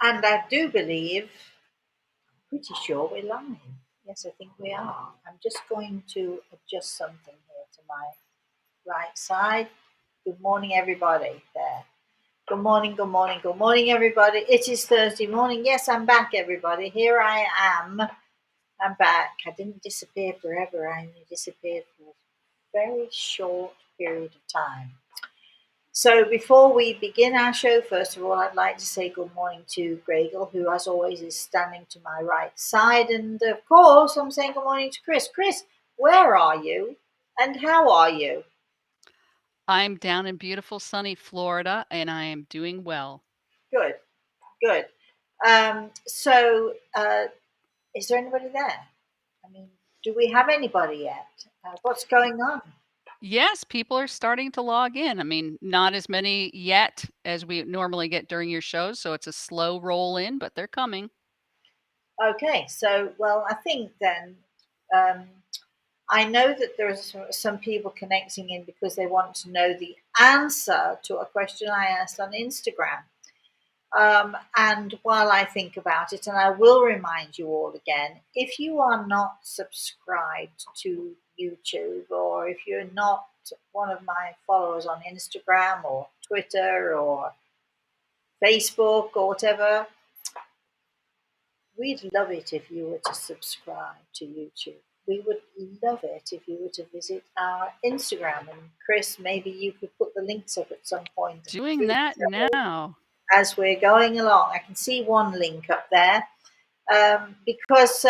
And I do believe, pretty sure we're live. Yes, I think we are. I'm just going to adjust something here to my right side. Good morning, everybody. There. Good morning, good morning, good morning, everybody. It is Thursday morning. Yes, I'm back, everybody. Here I am. I'm back. I didn't disappear forever. I only disappeared for a very short period of time. So before we begin our show, first of all, I'd like to say good morning to Gregor, who, as always, is standing to my right side. And of course, I'm saying good morning to Chris. Chris, where are you and how are you? I'm down in beautiful sunny Florida and I am doing well. Good, good. So, is there anybody there? I mean, do we have anybody yet? What's going on? Yes, people are starting to log in. I mean, not as many yet as we normally get during your shows, so it's a slow roll in, but they're coming. Okay, so, well, I think then um, I know that there are some people connecting in because they want to know the answer to a question I asked on Instagram. And while I think about it, and I will remind you all again, if you are not subscribed to YouTube, or if you're not one of my followers on Instagram or Twitter or Facebook or whatever, we'd love it if you were to subscribe to YouTube. We would love it if you were to visit our Instagram. And Chris, maybe you could put the links up at some point Doing that now. as we're going along. I can see one link up there because,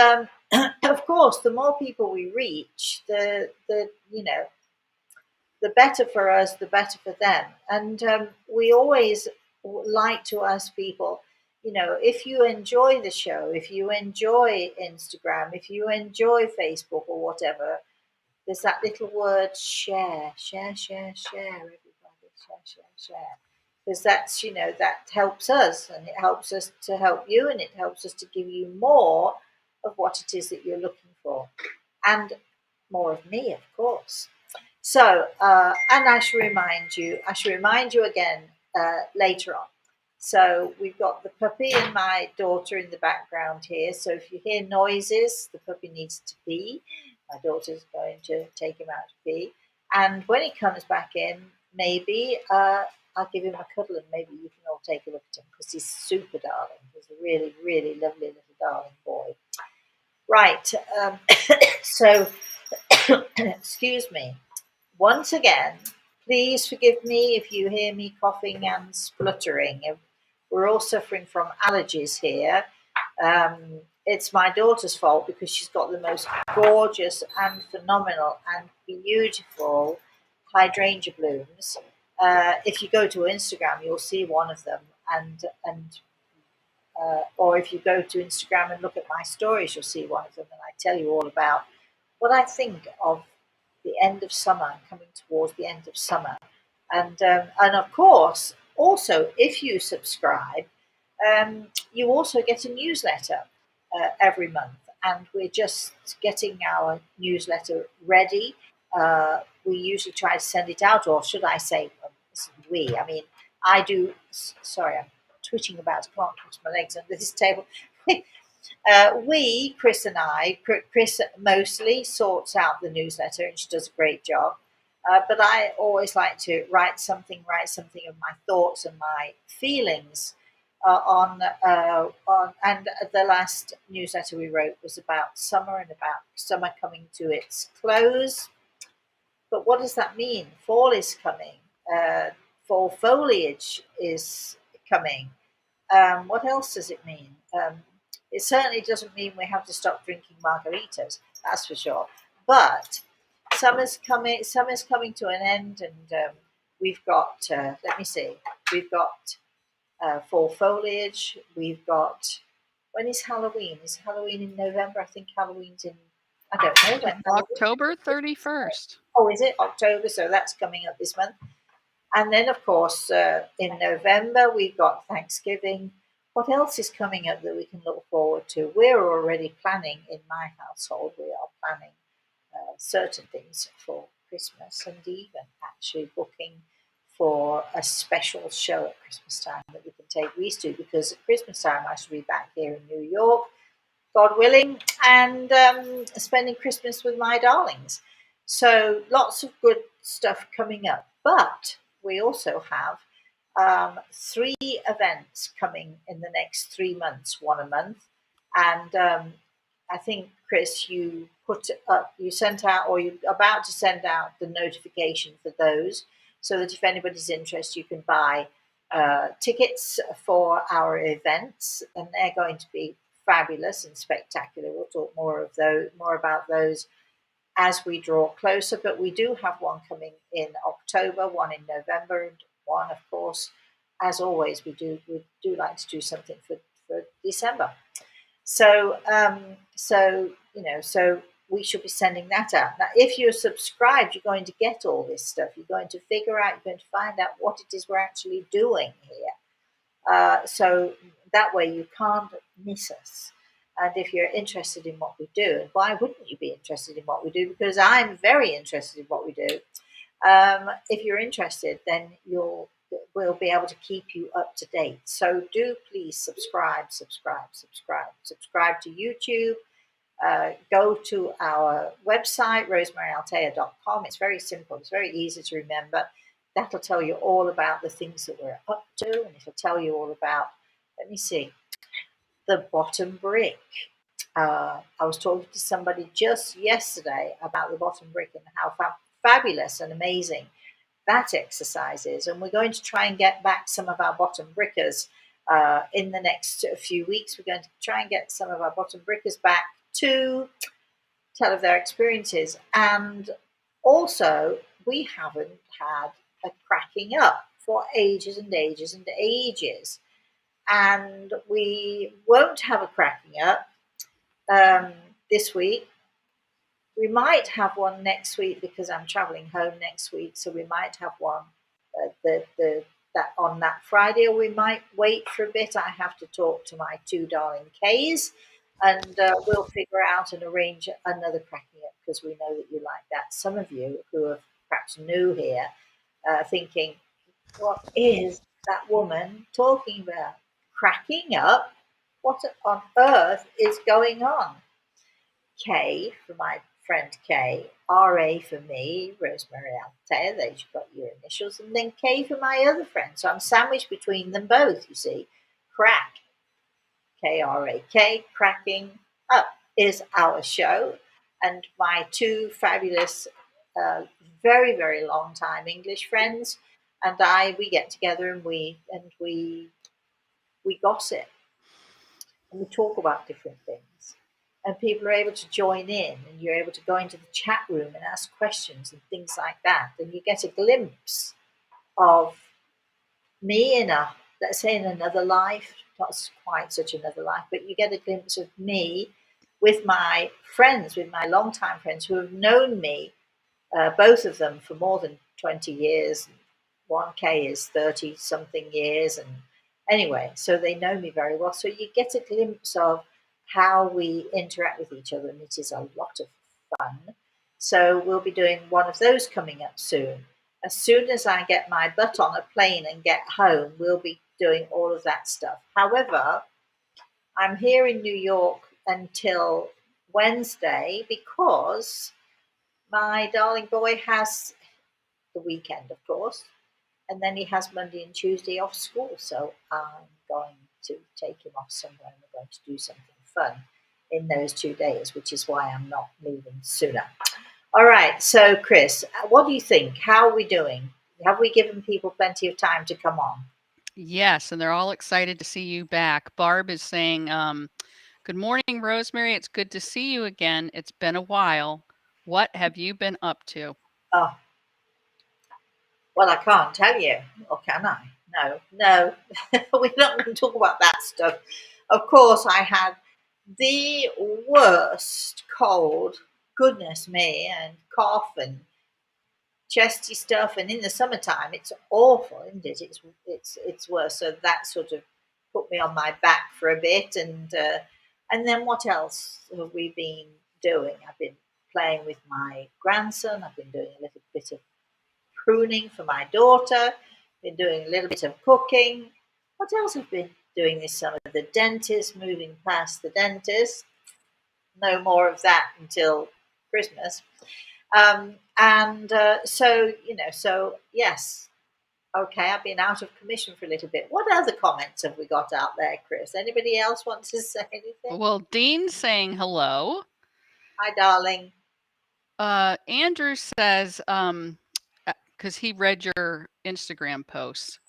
of course, the more people we reach, the better for us, the better for them. And we always like to ask people, if you enjoy the show, if you enjoy Instagram, if you enjoy Facebook or whatever, there's that little word share, share, share, share, everybody, share, share, share. Because that's, that helps us and it helps us to help you and it helps us to give you more of what it is that you're looking for. And more of me, of course. So, and I should remind you again later on. So we've got the puppy and my daughter in the background here. So if you hear noises, the puppy needs to pee. My daughter's going to take him out to pee. And when he comes back in, maybe I'll give him a cuddle and maybe you can all take a look at him because he's super darling. He's a really, really lovely little darling boy. Right. So, excuse me. Once again, please forgive me if you hear me coughing and spluttering. We're all suffering from allergies here. It's my daughter's fault because she's got the most gorgeous and phenomenal and beautiful hydrangea blooms. If you go to Instagram, you'll see one of them, and or if you go to Instagram and look at my stories, you'll see one of them, and I tell you all about what I think of the end of summer, coming towards the end of summer, and of course, also if you subscribe, you also get a newsletter every month, and we're just getting our newsletter ready. We usually try to send it out, or should I say, we? I mean, I do. Sorry, I'm twitching about. I can't cross my legs under this table. Chris and I, Chris mostly sorts out the newsletter and she does a great job. But I always like to write something of my thoughts and my feelings and the last newsletter we wrote was about summer and about summer coming to its close. But what does that mean? Fall is coming. Fall foliage is coming. What else does it mean? It certainly doesn't mean we have to stop drinking margaritas. That's for sure. But summer's coming. Summer's coming to an end, and we've got. Let me see. We've got fall foliage. We've got. When is Halloween? Is Halloween in November? I think Halloween's in. I don't know when Halloween. October 31st. Oh, is it October? So that's coming up this month. And then, of course, in November, we've got Thanksgiving. What else is coming up that we can look forward to? We're already planning in my household, we are planning certain things for Christmas and even actually booking for a special show at Christmas time that we can take Reese to, because at Christmas time I should be back here in New York, God willing, and spending Christmas with my darlings. So lots of good stuff coming up. But we also have 3 events coming in the next 3 months, one a month. And I think, Chris, you put up, you sent out, or you're about to send out the notification for those, so that if anybody's interested, you can buy tickets for our events, and they're going to be fabulous and spectacular. We'll talk more about those as we draw closer. But we do have one coming in October, one in November, and one, of course, as always, we do like to do something for December. So so we should be sending that out. Now, if you're subscribed, you're going to get all this stuff. You're going to figure out, you're going to find out what it is we're actually doing here. So that way you can't miss us. And if you're interested in what we do, and why wouldn't you be interested in what we do? Because I'm very interested in what we do. If you're interested, then we'll be able to keep you up to date. So do please subscribe to YouTube. Go to our website, rosemaryaltea.com. It's very simple. It's very easy to remember. That'll tell you all about the things that we're up to, and it'll tell you all about, let me see, the bottom brick. I was talking to somebody just yesterday about the bottom brick and how fabulous and amazing that exercise is. And we're going to try and get back some of our bottom brickers in the next few weeks. We're going to try and get some of our bottom brickers back to tell of their experiences. And also, we haven't had a cracking up for ages and ages and ages. And we won't have a cracking up this week. We might have one next week because I'm traveling home next week, so we might have one that on that Friday, or we might wait for a bit. I have to talk to my 2 darling K's, and we'll figure out and arrange another cracking up, because we know that you like that. Some of you who are perhaps new here thinking, what is that woman talking about? Cracking up? What on earth is going on? K for my friend K, RA for me, Rosemary Altea, there you've got your initials, and then K for my other friend. So I'm sandwiched between them both, you see. Crack, K-R-A-K, cracking up is our show. And my 2 fabulous, very, very long time English friends and I, we get together and we gossip and we talk about different things. And people are able to join in, and you're able to go into the chat room and ask questions and things like that. And you get a glimpse of me let's say in another life, not quite such another life, but you get a glimpse of me with my friends, with my longtime friends who have known me, both of them for more than 20 years. 1K is 30 something years. And anyway, so they know me very well. So you get a glimpse of how we interact with each other, and it is a lot of fun. So we'll be doing one of those coming up soon. As soon as I get my butt on a plane and get home, we'll be doing all of that stuff. However, I'm here in New York until Wednesday because my darling boy has the weekend, of course, and then he has Monday and Tuesday off school. So I'm going to take him off somewhere, and we're going to do something fun in those 2 days, which is why I'm not leaving sooner. All right, so Chris, what do you think? How are we doing? Have we given people plenty of time to come on? Yes, and they're all excited to see you back. Barb is saying, good morning, Rosemary. It's good to see you again. It's been a while. What have you been up to? Oh, well, I can't tell you, or can I? No, we're not going to talk about that stuff. Of course, I had the worst cold, goodness me, and cough and chesty stuff. And in the summertime, it's awful, isn't it? It's worse. So that sort of put me on my back for a bit. And then what else have we been doing? I've been playing with my grandson. I've been doing a little bit of pruning for my daughter. Been doing a little bit of cooking. What else have I been doing this summer? The dentist, moving past the dentist. No more of that until Christmas. So yes, okay, I've been out of commission for a little bit. What other comments have we got out there, Chris? Anybody else want to say anything? Well, Dean's saying hello. Hi, darling. Andrew says, because he read your Instagram post.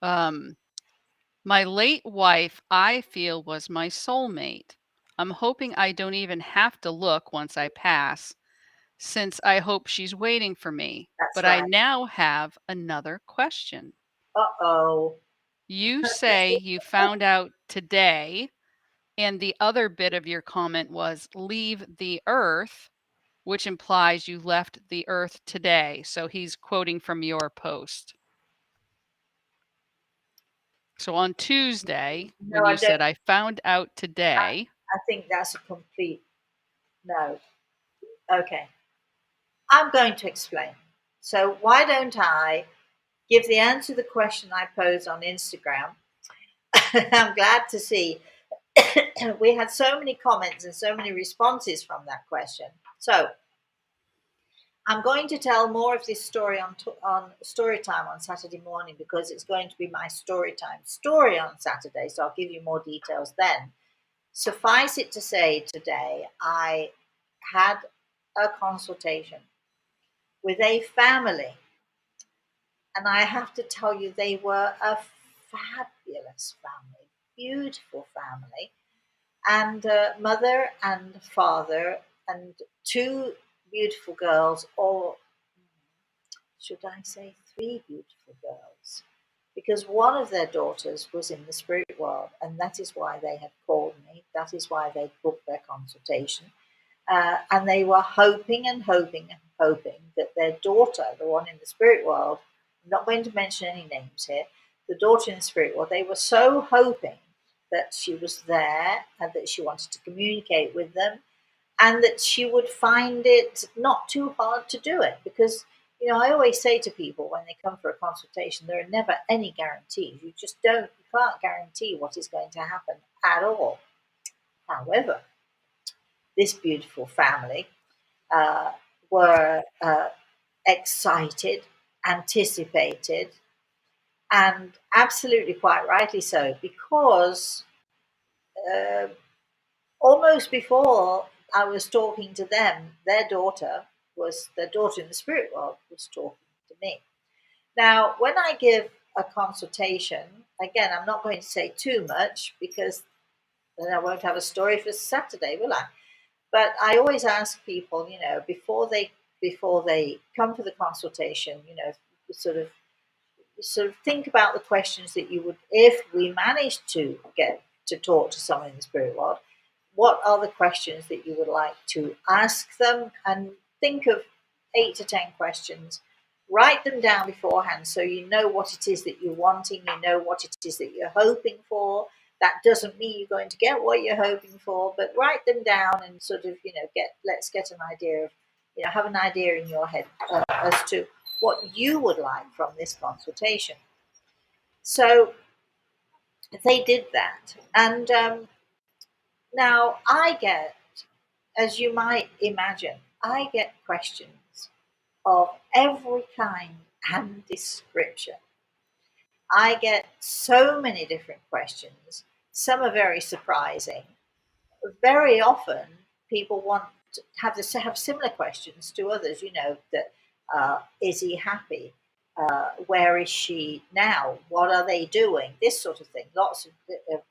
My late wife, I feel, was my soulmate. I'm hoping I don't even have to look once I pass, since I hope she's waiting for me. That's But I right. now have another question. Uh-oh. You say you found out today, and the other bit of your comment was leave the earth, which implies you left the earth today. So he's quoting from your post. So on Tuesday, No, when I you don't. said, I found out today, I think that's a complete no. Okay. I'm going to explain. So why don't I give the answer to the question I posed on Instagram? I'm glad to see we had so many comments and so many responses from that question. So I'm going to tell more of this story on story time on Saturday morning, because it's going to be my story time story on Saturday. So I'll give you more details then. Suffice it to say, today I had a consultation with a family, and I have to tell you, they were a fabulous family, beautiful family, and mother and father and two beautiful girls, or should I say three beautiful girls, because one of their daughters was in the spirit world, and that is why they had called me. That is why they booked their consultation. And they were hoping and hoping and hoping that their daughter, the one in the spirit world, I'm not going to mention any names here, the daughter in the spirit world, they were so hoping that she was there and that she wanted to communicate with them, and that she would find it not too hard to do it. Because, I always say to people when they come for a consultation, there are never any guarantees. You can't guarantee what is going to happen at all. However, this beautiful family uh, were excited, anticipated, and absolutely quite rightly so, because uh, almost before I was talking to them, their daughter in the spirit world was talking to me. Now, when I give a consultation, again, I'm not going to say too much, because then I won't have a story for Saturday, will I? But I always ask people, before they come for the consultation, sort of think about the questions that you would, if we managed to get to talk to someone in the spirit world, what are the questions that you would like to ask them? And think of 8 to 10 questions. Write them down beforehand, so you know what it is that you're wanting, you know what it is that you're hoping for. That doesn't mean you're going to get what you're hoping for, but write them down and sort of, let's get an idea of, have an idea in your head as to what you would like from this consultation. So they did that. And now I get, as you might imagine, I get questions of every kind and description. I get so many different questions. Some are very surprising. Very often, people want to have similar questions to others. That is he happy? Where is she now? What are they doing? This sort of thing. Lots of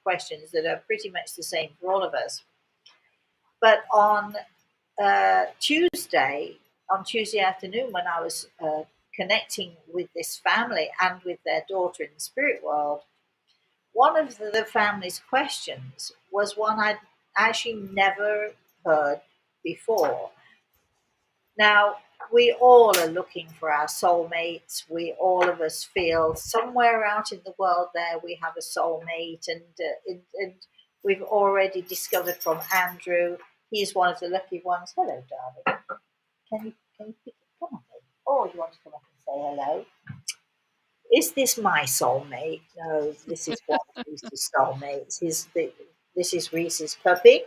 questions that are pretty much the same for all of us. But Tuesday, on Tuesday afternoon, when I was connecting with this family and with their daughter in the spirit world, one of the family's questions was one I'd actually never heard before. Now, we all are looking for our soulmates. All of us feel somewhere out in the world there we have a soulmate, and we've already discovered from Andrew, he's one of the lucky ones. Hello, darling. Can you pick it? Come on, baby. Oh, you want to come up and say hello? is this my soulmate? No, this is one of Reese's soulmates. This is Reese's puppy.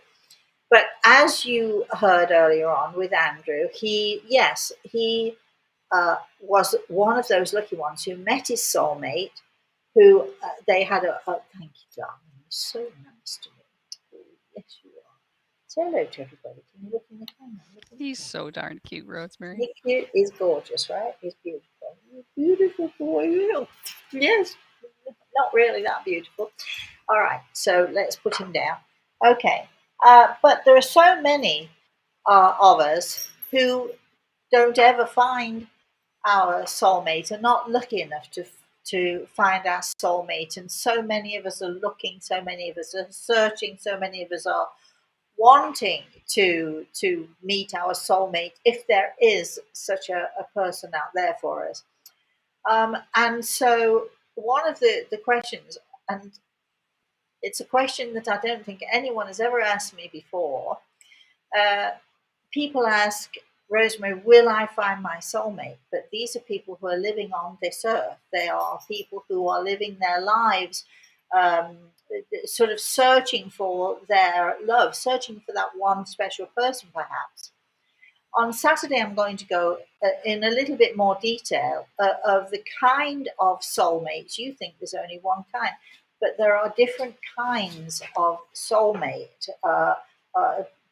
But as you heard earlier on with Andrew, he was one of those lucky ones who met his soulmate, who they had thank you, darling. You're so nice to me. Oh, yes, you are. Say hello to everybody. Can you look in the camera? He's so darn cute, Rosemary. He's cute. He's gorgeous, right? He's beautiful. Beautiful boy. Yes. Not really that beautiful. All right, so let's put him down. Okay, but there are so many of us who don't ever find our soulmate, are not lucky enough to find our soulmate, and so many of us are looking, so many of us are searching, so many of us are wanting to meet our soulmate, if there is such a person out there for us. And so one of the questions, and it's a question that I don't think anyone has ever asked me before. Uh, People ask, Rosemary, will I find my soulmate? But these are people who are living on this earth. They are people who are living their lives, um, sort of searching for their love, searching for that one special person, perhaps. On Saturday, I'm going to go in a little bit more detail of the kind of soulmates. You think there's only one kind, but there are different kinds of soulmate,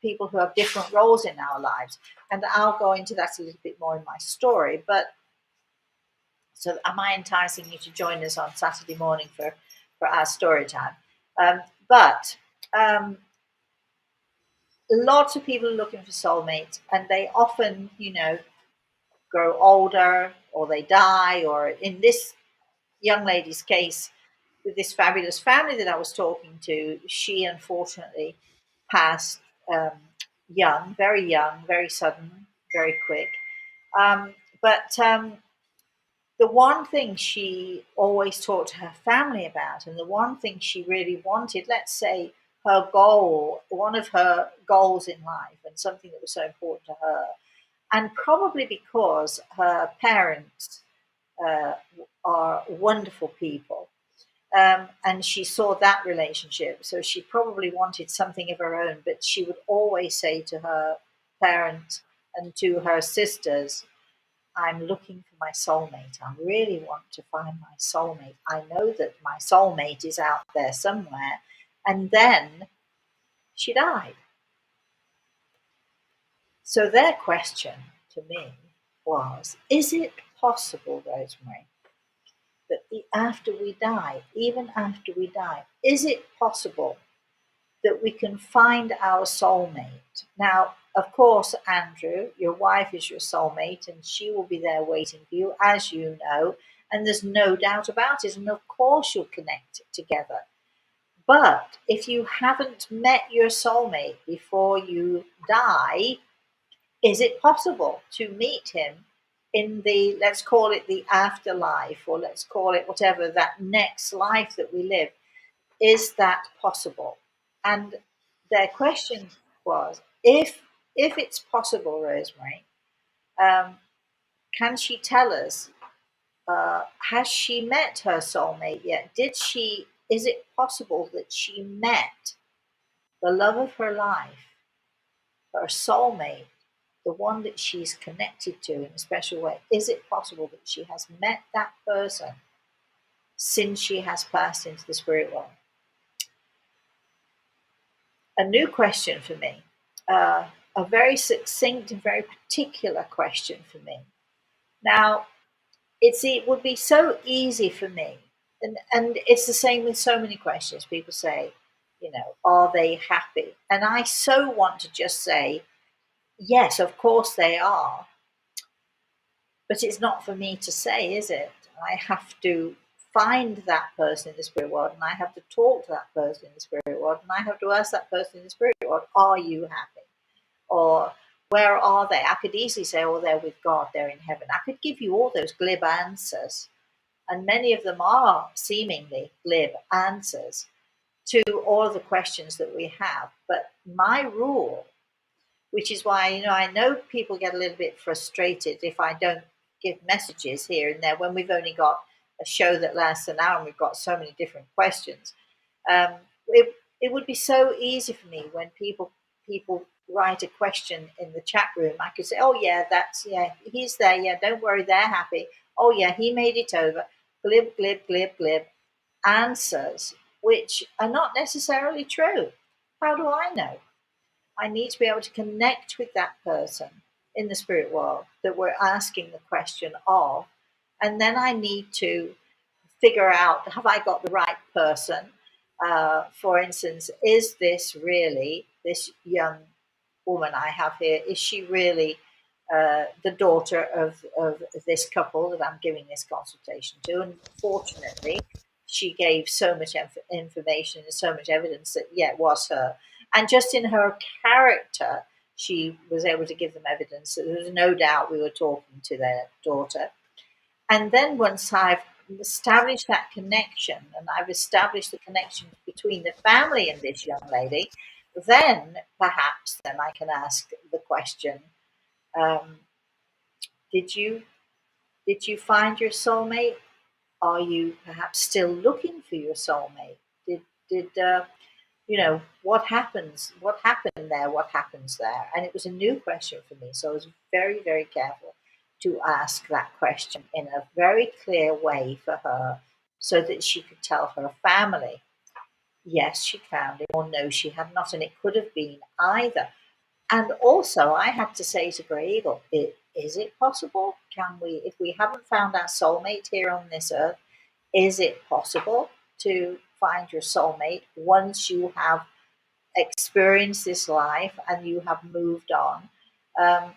people who have different roles in our lives. And I'll go into that a little bit more in my story. But so, am I enticing you to join us on Saturday morning for our story time? But lots of people are looking for soulmates, and they often, grow older or they die, or in this young lady's case, with this fabulous family that I was talking to, she unfortunately passed um, young, very sudden, very quick. But the one thing she always talked to her family about, and the one thing she really wanted, let's say her goal, one of her goals in life, and something that was so important to her, and probably because her parents uh, are wonderful people. And she saw that relationship. So she probably wanted something of her own, but she would always say to her parents and to her sisters, I'm looking for my soulmate. I really want to find my soulmate. I know that my soulmate is out there somewhere. And then she died. So their question to me was, is it possible, Rosemary, that after we die, even after we die, is it possible that we can find our soulmate? Now, of course, Andrew, your wife is your soulmate, and she will be there waiting for you, as you know, and there's no doubt about it. And of course, you'll connect together. But if you haven't met your soulmate before you die, is it possible to meet him in the, let's call it the afterlife, or let's call it whatever, that next life that we live? Is that possible? And their question was, if it's possible, Rosemary, um, can she tell us, has she met her soulmate yet? Is it possible that she met the love of her life, her soulmate, the one that she's connected to in a special way? Is it possible that she has met that person since she has passed into the spirit world? A new question for me, a very succinct and very particular question for me. Now, it would be so easy for me, and it's the same with so many questions. People say, are they happy? And I so want to just say, yes, of course they are. But it's not for me to say, is it? I have to find that person in the spirit world, and I have to talk to that person in the spirit world, and I have to ask that person in the spirit world, are you happy? Or where are they? I could easily say, oh, they're with God, they're in heaven. I could give you all those glib answers, and many of them are seemingly glib answers to all of the questions that we have. But my rule, which is why, I know people get a little bit frustrated if I don't give messages here and there when we've only got a show that lasts an hour and we've got so many different questions. Um, it would be so easy for me when people write a question in the chat room. I could say, "Oh yeah, he's there. Yeah, don't worry, they're happy. Oh yeah, he made it over." Glib, glib, glib, glib answers, which are not necessarily true. How do I know? I need to be able to connect with that person in the spirit world that we're asking the question of. And then I need to figure out, have I got the right person? For instance, is this really this young woman I have here? Is she really the daughter of this couple that I'm giving this consultation to? And fortunately, she gave so much information and so much evidence that, yeah, it was her. And just in her character, she was able to give them evidence that there was no doubt we were talking to their daughter. And then once I've established that connection and I've established the connection between the family and this young lady, then perhaps then I can ask the question, um, did you find your soulmate? Are you perhaps still looking for your soulmate? Did what happens? What happened there? What happens there? And it was a new question for me, so I was very, very careful to ask that question in a very clear way for her, so that she could tell her family, yes, she found him, or no, she had not, and it could have been either. And also, I had to say to Grey Eagle, is it possible? Can we, if we haven't found our soulmate here on this earth, is it possible to find your soulmate once you have experienced this life and you have moved on?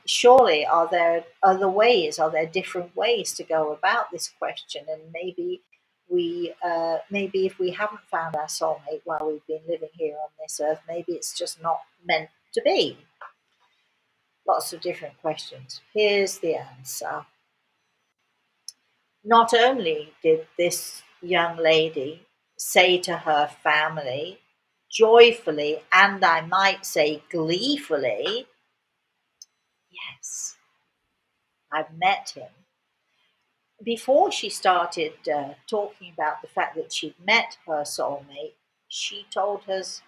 Surely, are there other ways? Are there different ways to go about this question? And maybe if we haven't found our soulmate while we've been living here on this earth, maybe it's just not meant to be. Lots of different questions. Here's the answer. Not only did this young lady say to her family, joyfully, and I might say gleefully, yes, I've met him. Before she started talking about the fact that she'd met her soulmate, she told us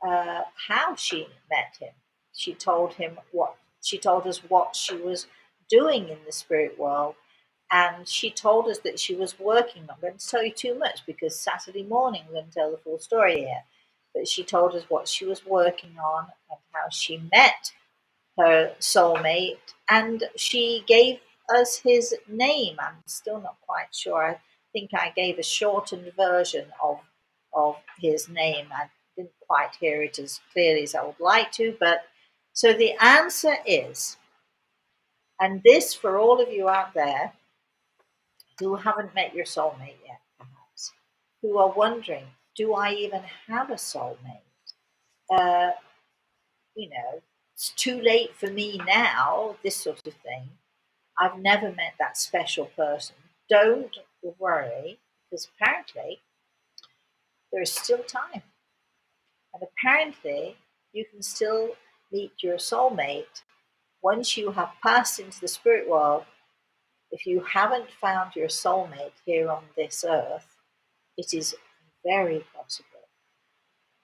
how she met him. She told us what she was doing in the spirit world, and she told us that she was working. I'm going to tell you too much because Saturday morning I'm going to tell the full story here. But she told us what she was working on and how she met her soulmate, and she gave us his name. I'm still not quite sure. I think I gave a shortened version of his name. I didn't quite hear it as clearly as I would like to, but so the answer is, and this for all of you out there who haven't met your soulmate yet, perhaps, who are wondering, do I even have a soulmate? Uh, it's too late for me now, this sort of thing. I've never met that special person. Don't worry, because apparently there is still time. And apparently you can still meet your soulmate once you have passed into the spirit world. If you haven't found your soulmate here on this earth, it is very possible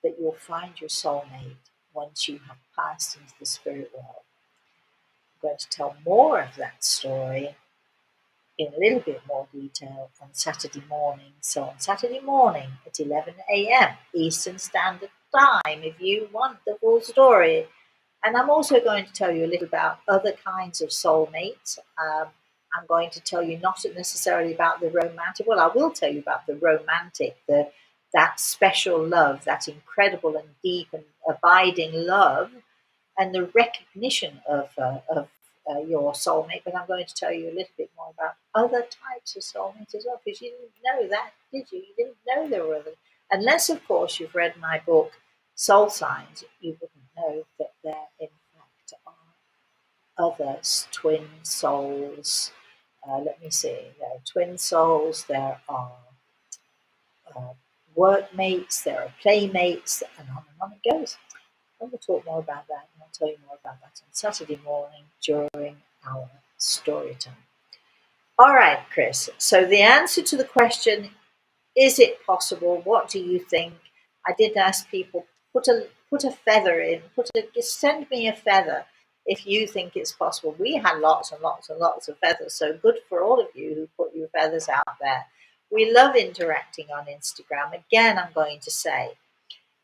that you'll find your soulmate once you have passed into the spirit world. I'm going to tell more of that story in a little bit more detail on Saturday morning. So on Saturday morning at 11 a.m. Eastern Standard Time, if you want the full story. And I'm also going to tell you a little about other kinds of soulmates. I'm going to tell you not necessarily about the romantic. Well, I will tell you about the romantic, that special love, that incredible and deep and abiding love, and the recognition of your soulmate. But I'm going to tell you a little bit more about other types of soulmates as well, because you didn't know that, did you? You didn't know there were other. Unless, of course, you've read my book, Soul Signs, you wouldn't know that there, in fact, are other twin souls. Let me see. There are twin souls. There are workmates. There are playmates, and on it goes. I'm going to talk more about that, and I'll tell you more about that on Saturday morning during our story time. All right, Chris. So the answer to the question, is it possible? What do you think? I did ask people, put a feather in, send me a feather if you think it's possible. We had lots and lots and lots of feathers, so good for all of you who put your feathers out there. We love interacting on Instagram. Again, I'm going to say,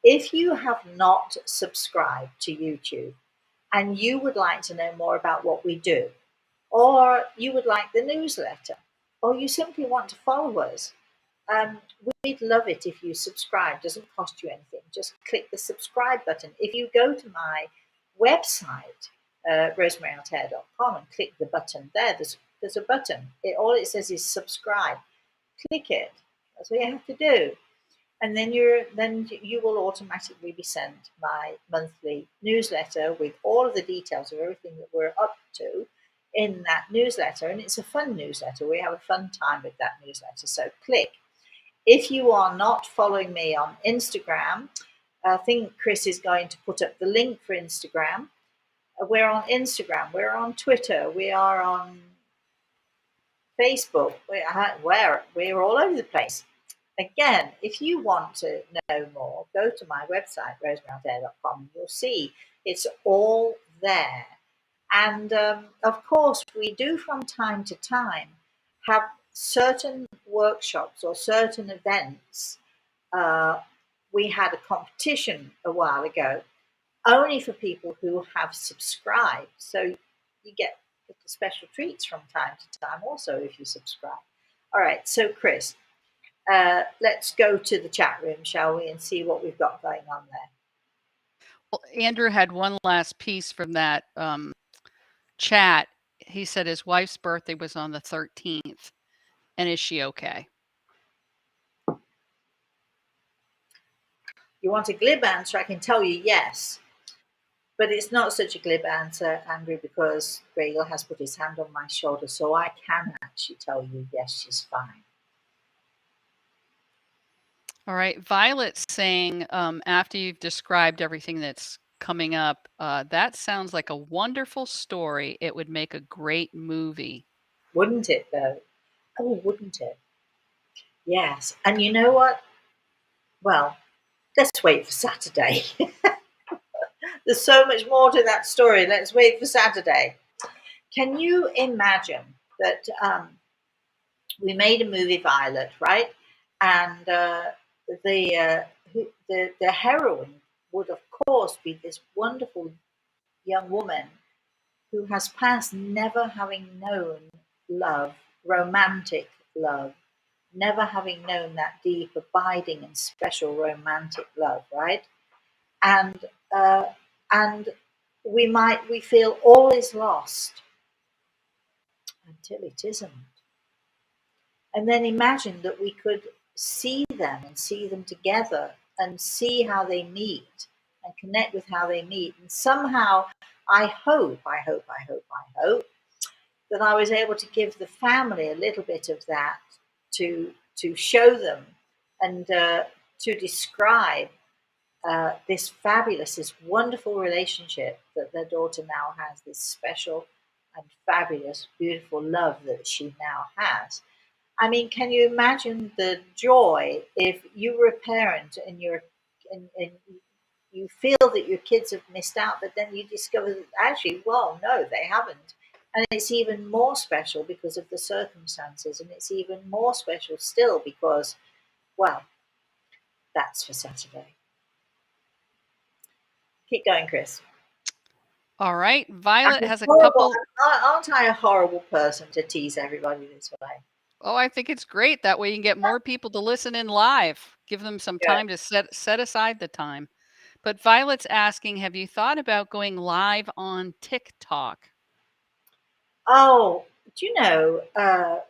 if you have not subscribed to YouTube and you would like to know more about what we do, or you would like the newsletter, or you simply want to follow us, um, we'd love it if you subscribe. It doesn't cost you anything. Just click the subscribe button. If you go to my website, rosemaryaltea.com, and click the button there, there's a button. All it says is subscribe. Click it. That's what you have to do, and then you will automatically be sent my monthly newsletter with all of the details of everything that we're up to in that newsletter. And it's a fun newsletter. We have a fun time with that newsletter. So click. If you are not following me on Instagram, I think Chris is going to put up the link for Instagram. We're on Instagram, we're on Twitter, we are on Facebook, we're all over the place. Again, if you want to know more, go to my website, rosemaryaltea.com. You'll see it's all there. And of course, we do from time to time have certain workshops or certain events. Uh, we had a competition a while ago only for people who have subscribed. So you get special treats from time to time also if you subscribe. All right, so Chris, let's go to the chat room, shall we, and see what we've got going on there. Well, Andrew had one last piece from that chat. He said his wife's birthday was on the 13th. And is she okay? You want a glib answer? I can tell you yes. But it's not such a glib answer, Andrew, because Gregor has put his hand on my shoulder, so I can actually tell you yes, she's fine. All right. Violet's saying, after you've described everything that's coming up, that sounds like a wonderful story. It would make a great movie. Wouldn't it, though? Oh, wouldn't it? Yes. And you know what? Well, let's wait for Saturday. There's so much more to that story. Let's wait for Saturday. Can you imagine that we made a movie, Violet, right? And the heroine would, of course, be this wonderful young woman who has passed never having known love, romantic love, never having known that deep, abiding, and special romantic love, right? And uh, and we feel all is lost until it isn't. And then imagine that we could see them and see them together and see how they meet and connect with how they meet. And somehow I hope that I was able to give the family a little bit of that to show them and to describe this fabulous, this wonderful relationship that their daughter now has, this special and fabulous, beautiful love that she now has. I mean, can you imagine the joy if you were a parent and and you feel that your kids have missed out, but then you discover that actually, well, no, they haven't. And it's even more special because of the circumstances, and it's even more special still because, well, that's for Saturday. Keep going, Chris. All right. Violet has a Horrible. couple. Aren't I a horrible person to tease everybody this way? Oh, I think it's great. That way you can get more people to listen in live. Give them some Good. time to set aside the time. But Violet's asking, have you thought about going live on TikTok? Oh, do you know,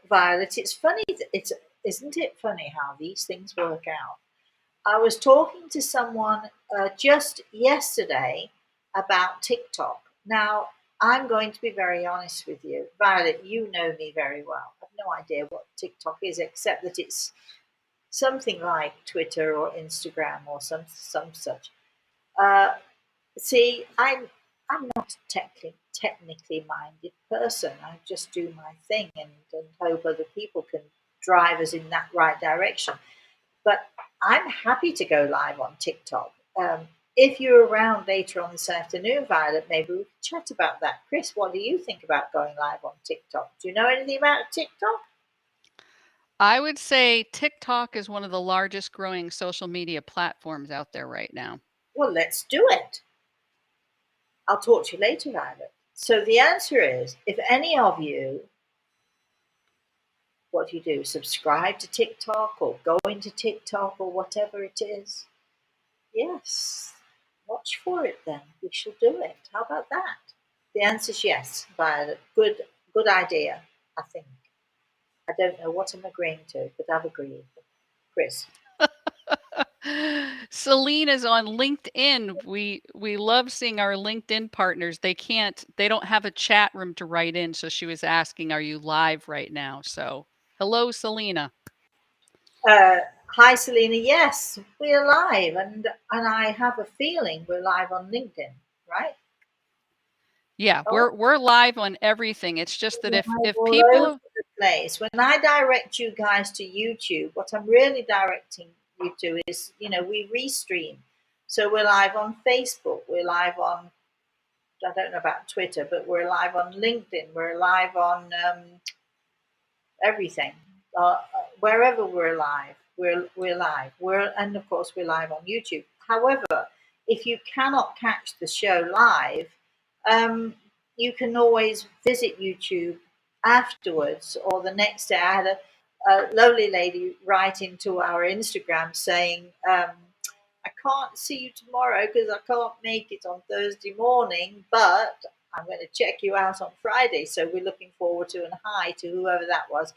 Violet? It's funny. Isn't it funny how these things work out? I was talking to someone just yesterday about TikTok. Now, I'm going to be very honest with you, Violet. You know me very well. I've no idea what TikTok is, except that it's something like Twitter or Instagram or some such. Uh, See, I'm not a technically minded person. I just do my thing and hope other people can drive us in that right direction. But I'm happy to go live on TikTok. If you're around later on this afternoon, Violet, maybe we can chat about that. Chris, what do you think about going live on TikTok? Do you know anything about TikTok? I would say TikTok is one of the largest growing social media platforms out there right now. Well, let's do it. I'll talk to you later, Violet. So the answer is, if any of you, what do you do? Subscribe to TikTok or go into TikTok or whatever it is? Yes. Watch for it then. We shall do it. How about that? The answer is yes, Violet. Good idea, I think. I don't know what I'm agreeing to, but I've agreed. Chris. Celine is on LinkedIn. We love seeing our LinkedIn partners. They don't have a chat room to write in, so she was asking, are you live right now? So hello, Selena. Hi, Selena. Yes, we're live, and I have a feeling we're live on LinkedIn, right? Yeah, Oh, we're live on everything. It's just that we're live if all over people the place. When I direct you guys to YouTube, what I'm really directing you to is, we restream. So we're live on Facebook. We're live on, I don't know about Twitter, but we're live on LinkedIn. We're live on everything. Wherever we're live, we're live. And of course we're live on YouTube. However, if you cannot catch the show live, um, you can always visit YouTube afterwards or the next day. I had a lovely lady write into our Instagram saying, I can't see you tomorrow because I can't make it on Thursday morning, but I'm going to check you out on Friday. So we're looking forward to, and hi to whoever that was.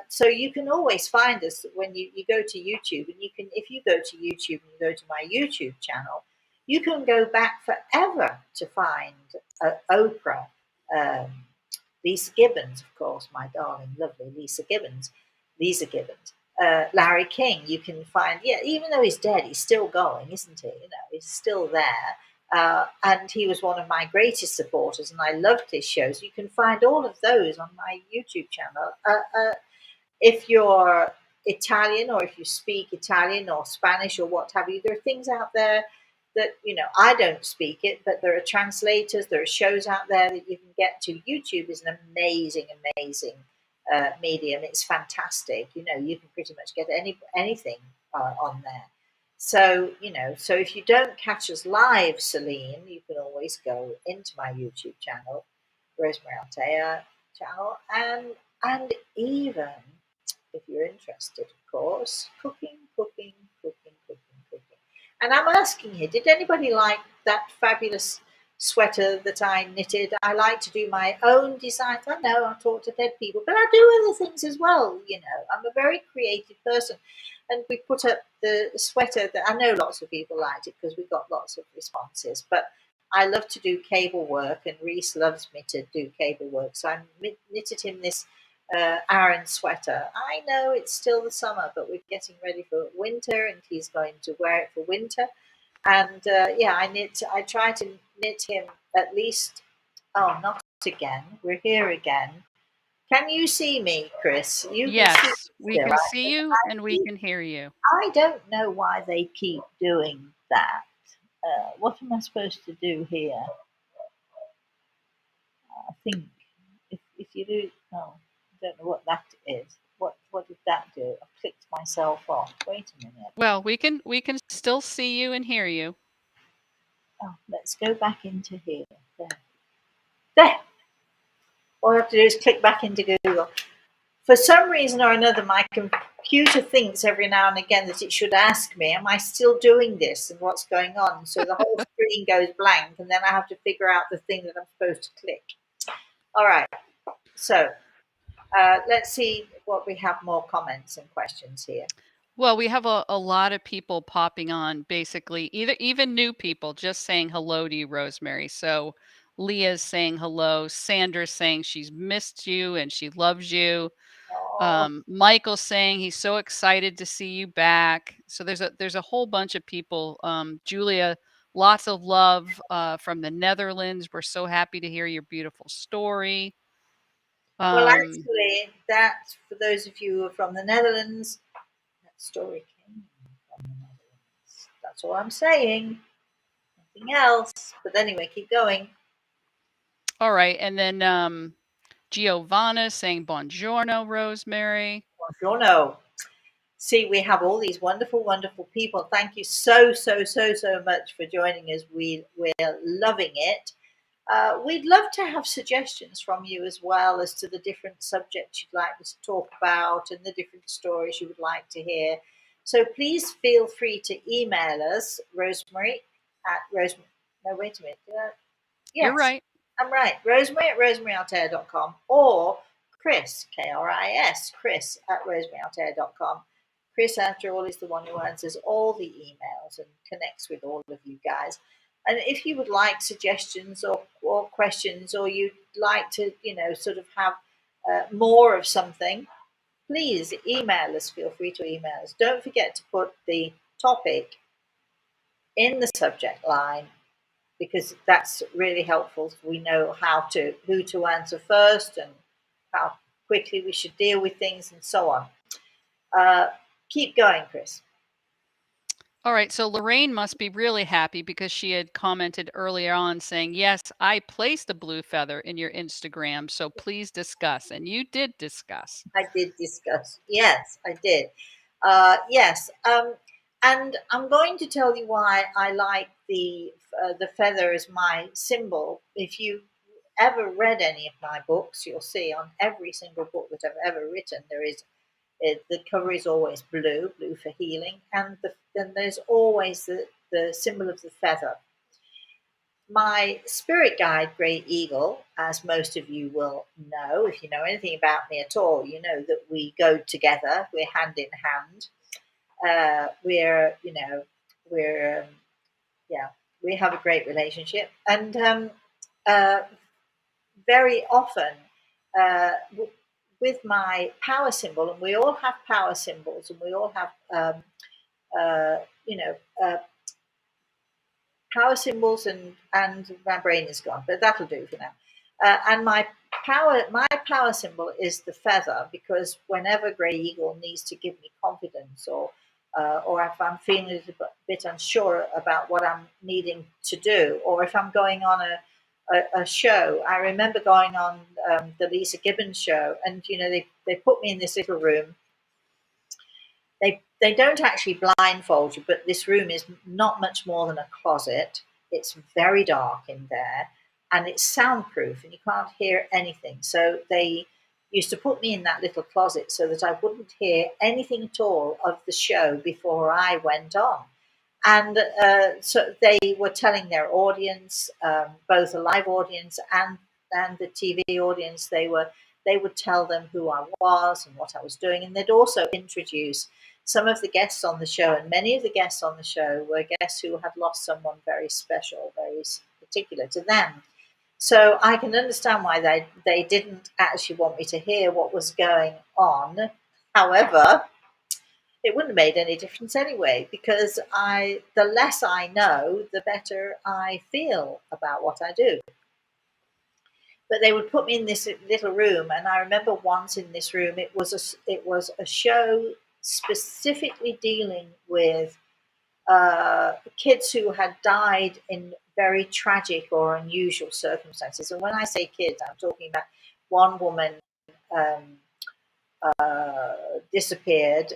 So you can always find us when you go to YouTube, and you can, if you go to YouTube and you go to my YouTube channel, you can go back forever to find Oprah, um, Lisa Gibbons, of course, my darling, lovely Lisa Gibbons, Larry King. You can find, yeah, even though he's dead, he's still going, isn't he? He's still there. And he was one of my greatest supporters, and I loved his shows. You can find all of those on my YouTube channel. If you're Italian or if you speak Italian or Spanish or what have you, there are things out there that, I don't speak it, but there are translators, there are shows out there that you can get to. YouTube is an amazing, amazing medium. It's fantastic. You can pretty much get anything on there. So, so if you don't catch us live, Celine, you can always go into my YouTube channel, Rosemary Altea channel, and even if you're interested, of course, cooking. And I'm asking here, did anybody like that fabulous sweater that I knitted? I like to do my own designs. I know I talk to dead people, but I do other things as well. I'm a very creative person. And we put up the sweater that I know lots of people liked it because we got lots of responses. But I love to do cable work, and Reese loves me to do cable work. So I knitted him this Aaron sweater. I know it's still the summer, but we're getting ready for winter, and he's going to wear it for winter. And yeah, I try to knit him at least. Oh, not again. We're here again. Can you see me, Chris? You can see me yes, we still. can see you I and we keep. can hear you. I don't know why they keep doing that. What am I supposed to do here? I think if you do, oh, I don't know what that is. What did that do? I clicked myself off. Wait a minute. Well, we can still see you and hear you. Oh, let's go back into here. There. All I have to do is click back into Google. For some reason or another, my computer thinks every now and again that it should ask me, "Am I still doing this?" and what's going on. So the whole screen goes blank, and then I have to figure out the thing that I'm supposed to click. All right. So let's see what we have more comments and questions here. Well, we have a lot of people popping on, basically, even new people just saying hello to you, Rosemary. So Leah's saying hello. Sandra's saying she's missed you and she loves you. Oh, Michael's saying he's so excited to see you back. So there's a whole bunch of people. Julia Lots of love from the Netherlands. We're so happy to hear your beautiful story. Well, actually, that for those of you who are from the Netherlands, that story came from the Netherlands. That's all I'm saying. Nothing else. But anyway, keep going. All right. And then Giovanna saying buongiorno, Rosemary. Buongiorno. See, we have all these wonderful, wonderful people. Thank you so, so, so, so much for joining us. We're loving it. We'd love to have suggestions from you as well as to the different subjects you'd like us to talk about and the different stories you would like to hear. So please feel free to email us, Rosemary at Rosemary. No, wait a minute. You're Yes, right. I'm right. Rosemary at rosemaryltea.com or Chris, Kris, Chris at rosemaryltea.com. Chris, after all, is the one who answers all the emails and connects with all of you guys. And if you would like suggestions or questions, or you'd like to, sort of have more of something, please email us. Feel free to email us. Don't forget to put the topic in the subject line because that's really helpful. So we know who to answer first and how quickly we should deal with things and so on. Keep going, Chris. All right. So Lorraine must be really happy because she had commented earlier on saying, yes, I placed a blue feather in your Instagram. So please discuss. And you did discuss. I did discuss. Yes, I did. Yes, and I'm going to tell you why I like the feather as my symbol. If you ever read any of my books, you'll see on every single book that I've ever written, the cover is always blue, blue for healing, and then there's always the symbol of the feather. My spirit guide, Great Eagle, as most of you will know, if you know anything about me at all, you know that we go together, we're hand in hand. We're, yeah, we have a great relationship. And uh, very often, uh, with my power symbol, and we all have power symbols, and we all have, uh, you know, uh, power symbols, and my brain is gone, but that'll do for now. And my power symbol is the feather because whenever Grey Eagle needs to give me confidence, or if I'm feeling a little bit unsure about what I'm needing to do, or if I'm going on a show. I remember going on the Lisa Gibbons show, and they put me in this little room. They don't actually blindfold you, but this room is not much more than a closet. It's very dark in there, and it's soundproof, and you can't hear anything. So they used to put me in that little closet so that I wouldn't hear anything at all of the show before I went on. And so they were telling their audience, both a live audience and the TV audience, they would tell them who I was and what I was doing, and they'd also introduce some of the guests on the show. And many of the guests on the show were guests who had lost someone very special, very particular to them. So I can understand why they didn't actually want me to hear what was going on. However, it wouldn't have made any difference anyway because the less I know, the better I feel about what I do. But they would put me in this little room, and I remember once in this room, it was a show specifically dealing with kids who had died in very tragic or unusual circumstances. And when I say kids, I'm talking about one woman um, disappeared.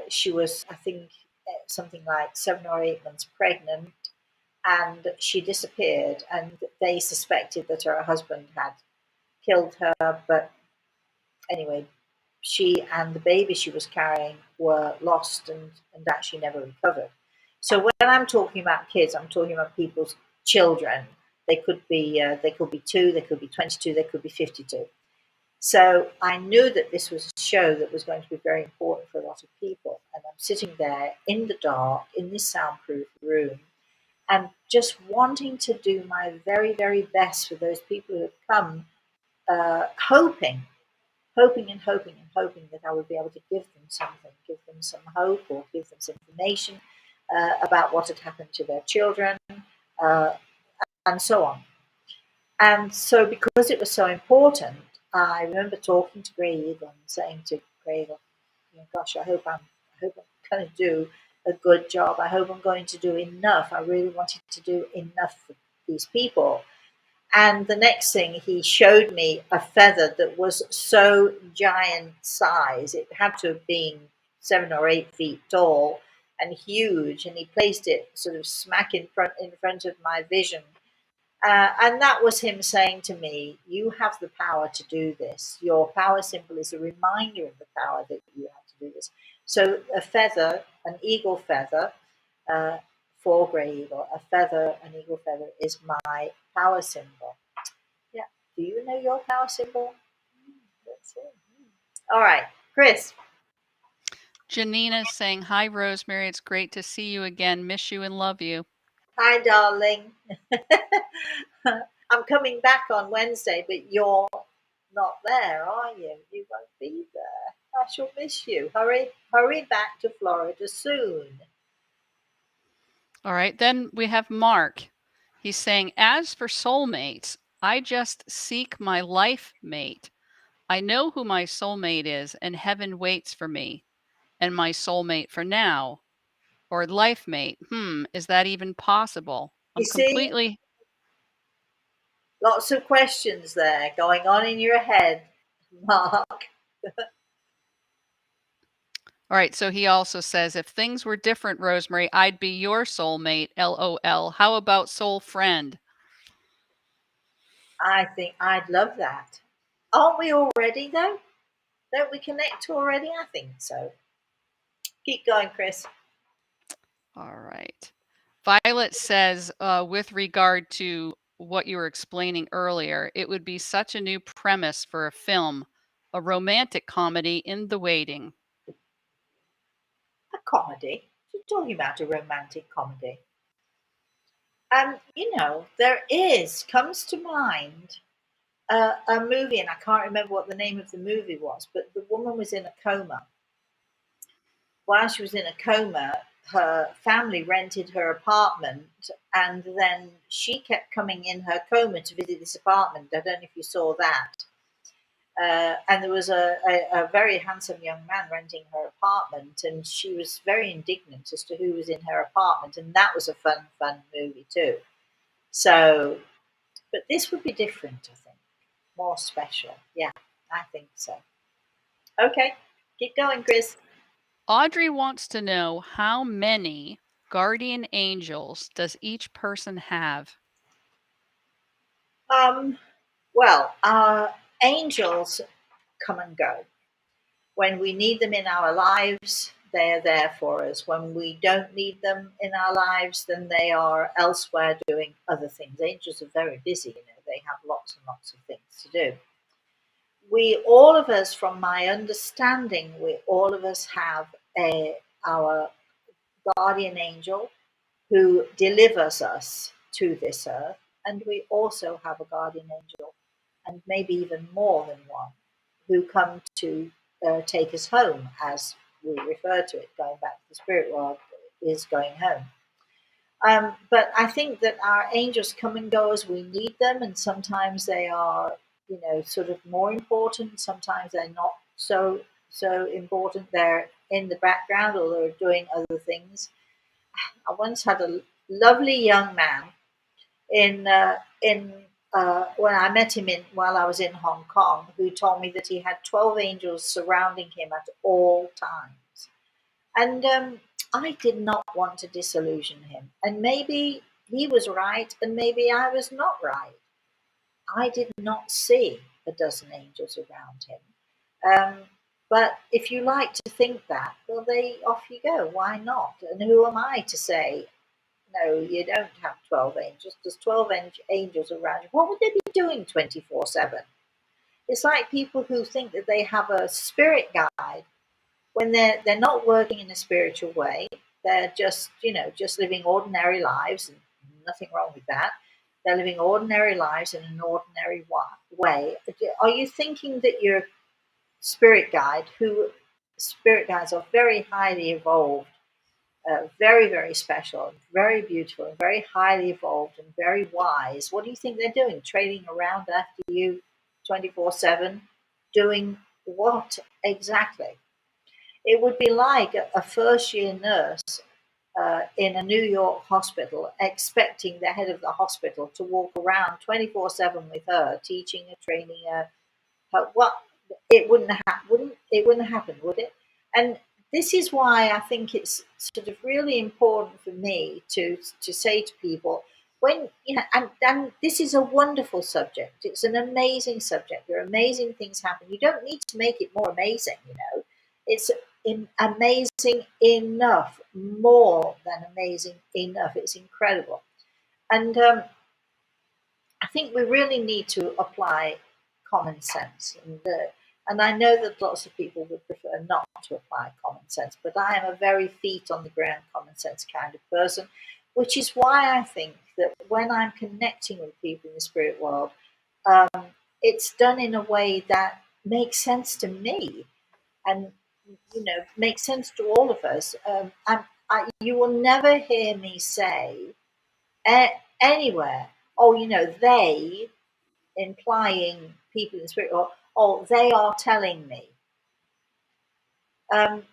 She was, I think, something like 7 or 8 months pregnant, and she disappeared. And they suspected that her husband had killed her, but anyway, she and the baby she was carrying were lost and actually never recovered. So when I'm talking about kids, I'm talking about people's children. They could be 2, they could be 22, they could be 52. So I knew that this was a show that was going to be very important for a lot of people. And I'm sitting there in the dark in this soundproof room and just wanting to do my very, very best for those people who have come, hoping, and hoping and hoping that I would be able to give them something, give them some hope or give them some information about what had happened to their children. and so on. And so, because it was so important, I remember talking to Grey Eagle and saying to Grey Eagle, "Gosh, I hope I'm going to do a good job. I hope I'm going to do enough. I really wanted to do enough for these people." And the next thing, he showed me a feather that was so giant size. It had to have been 7 or 8 feet tall and huge. And he placed it sort of smack in front of my vision. And that was him saying to me, "You have the power to do this. Your power symbol is a reminder of the power that you have to do this." So, a feather, an eagle feather, uh, for Grey Eagle, a feather, an eagle feather is my power symbol. Yeah. Do you know your power symbol? Let's see. All right, Chris. Janina's saying, "Hi, Rosemary. It's great to see you again. Miss you and love you." Hi, darling. I'm coming back on Wednesday, but you're not there, are you? You won't be there. I shall miss you. Hurry back to Florida soon. All right, then we have Mark. He's saying, "As for soulmates, I just seek my life mate. I know who my soulmate is, and heaven waits for me. And my soulmate for now, or life mate. Is that even possible? You I'm see, completely..." lots of questions there going on in your head, Mark. All right, so he also says, "If things were different, Rosemary, I'd be your soulmate, LOL. How about soul friend?" I think I'd love that. Aren't we already, though? Don't we connect already? I think so. Keep going, Chris. All right. Violet says, with regard to what you were explaining earlier, it would be such a new premise for a film, a romantic comedy in the waiting. A comedy? You're talking about a romantic comedy. Comes to mind a movie, and I can't remember what the name of the movie was, but the woman was in a coma. While she was in a coma, her family rented her apartment, and then she kept coming in her coma to visit this apartment. I don't know if you saw that. And there was a very handsome young man renting her apartment, and she was very indignant as to who was in her apartment, and that was a fun movie too. So, but this would be different, I think, more special. Yeah, I think so. Okay, keep going, Chris. Audrey wants to know, how many guardian angels does each person have? Um, well, our angels come and go. When we need them in our lives, they are there for us. When we don't need them in our lives, then they are elsewhere doing other things. Angels are very busy, they have lots and lots of things to do. All of us, from my understanding, all of us have our guardian angel who delivers us to this earth, and we also have a guardian angel, and maybe even more than one, who come to take us home, as we refer to it. Going back to the spirit world is going home. But I think that our angels come and go as we need them, and sometimes they are, sort of more important. Sometimes they're not so important. They're in the background or they're doing other things. I once had a lovely young man in when I met him in while I was in Hong Kong, who told me that he had 12 angels surrounding him at all times, and I did not want to disillusion him. And maybe he was right, and maybe I was not right. I did not see a dozen angels around him. Um, but if you like to think that, well, off you go. Why not? And who am I to say no, you don't have 12 angels. There's 12 angels around you. What would they be doing 24/7? It's like people who think that they have a spirit guide when they're not working in a spiritual way. They're just living ordinary lives, and nothing wrong with that. They're living ordinary lives in an ordinary way. Are you thinking that your spirit guide, who spirit guides are very highly evolved, very, very special, very beautiful, and very highly evolved and very wise. What do you think they're doing? Trailing around after you 24/7? Doing what exactly? It would be like a first year nurse in a New York hospital expecting the head of the hospital to walk around 24/7 with her, teaching her, training her, what it wouldn't happen, would it? And this is why I think it's sort of really important for me to say to people when and this is a wonderful subject. It's an amazing subject. There are amazing things happen. You don't need to make it more amazing. It's amazing enough, more than amazing enough. It's incredible, and I think we really need to apply common sense. And I know that lots of people would prefer not to apply common sense, but I am a very feet on the ground common sense kind of person, which is why I think that when I'm connecting with people in the spirit world, um, it's done in a way that makes sense to me and makes sense to all of us. You will never hear me say anywhere, oh, they, implying people in the spirit, or oh, they are telling me. Um,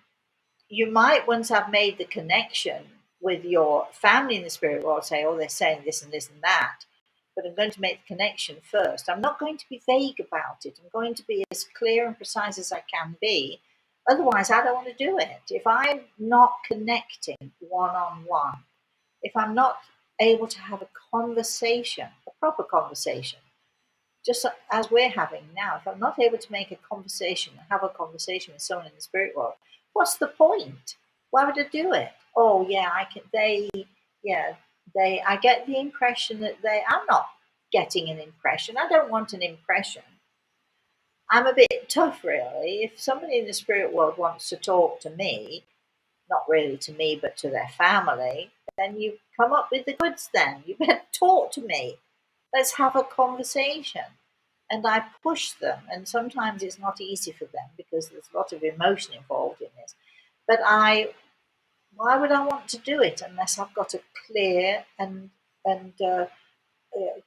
you might, once I've made the connection with your family in the spirit world, say, oh, they're saying this and this and that. But I'm going to make the connection first. I'm not going to be vague about it. I'm going to be as clear and precise as I can be. Otherwise, I don't want to do it. If I'm not connecting one on one, if I'm not able to have a conversation, a proper conversation, just as we're having now, if I'm not able to make a conversation, have a conversation with someone in the spirit world, what's the point? Why would I do it? Oh yeah, I can. I get the impression that I'm not getting an impression. I don't want an impression. I'm a bit tough, really. If somebody in the spirit world wants to talk to me, not really to me, but to their family, then you come up with the goods. Then you better talk to me. Let's have a conversation. And I push them, and sometimes it's not easy for them because there's a lot of emotion involved in this. But why would I want to do it unless I've got a clear and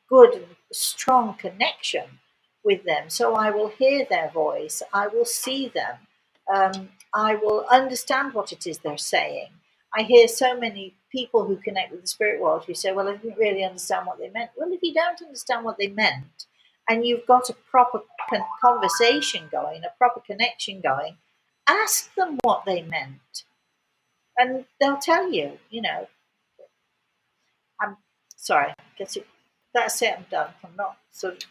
good and strong connection with them? So I will hear their voice, I will see them, I will understand what it is they're saying. I hear so many people who connect with the spirit world who say, well, I didn't really understand what they meant. Well, if you don't understand what they meant and you've got a proper conversation going, a proper connection going, ask them what they meant. And they'll tell you, I'm sorry, that's it, I'm done. I'm not sort of